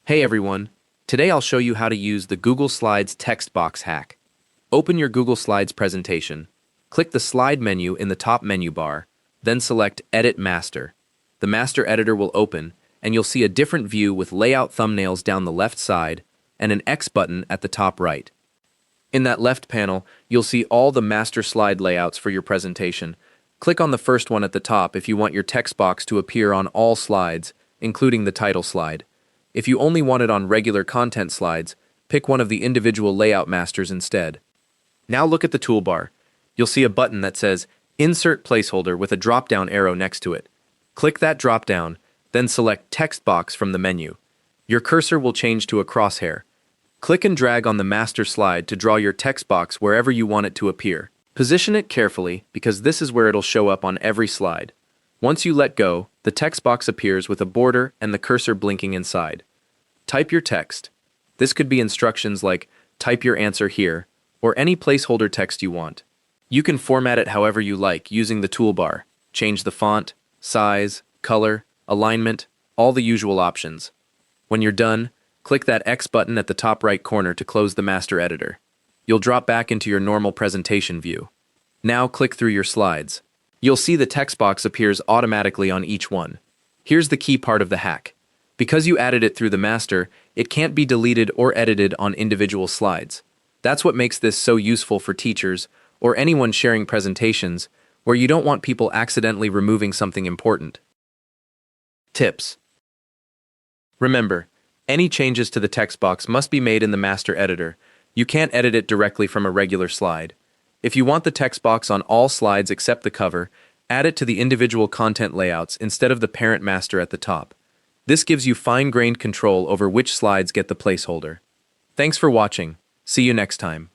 Hey everyone, today I'll show you how to use the Google Slides text box hack. Open your Google Slides presentation, click the slide menu in the top menu bar, then select Edit Master. The master editor will open, and you'll see a different view with layout thumbnails down the left side and an X button at the top right. In that left panel, you'll see all the master slide layouts for your presentation. Click on the first one at the top if you want your text box to appear on all slides, including the title slide. If you only want it on regular content slides, pick one of the individual layout masters instead. Now look at the toolbar. You'll see a button that says Insert Placeholder with a drop-down arrow next to it. Click that drop-down, then select Text Box from the menu. Your cursor will change to a crosshair. Click and drag on the master slide to draw your text box wherever you want it to appear. Position it carefully because this is where it'll show up on every slide. Once you let go, the text box appears with a border and the cursor blinking inside. Type your text. This could be instructions like type your answer here, or any placeholder text you want. You can format it however you like using the toolbar. Change the font, size, color, alignment, all the usual options. When you're done, click that X button at the top right corner to close the master editor. You'll drop back into your normal presentation view. Now click through your slides. You'll see the text box appears automatically on each one. Here's the key part of the hack. Because you added it through the master, it can't be deleted or edited on individual slides. That's what makes this so useful for teachers or anyone sharing presentations where you don't want people accidentally removing something important. Tips. Remember, any changes to the text box must be made in the master editor. You can't edit it directly from a regular slide. If you want the text box on all slides except the cover, add it to the individual content layouts instead of the parent master at the top. This gives you fine-grained control over which slides get the placeholder. Thanks for watching. See you next time.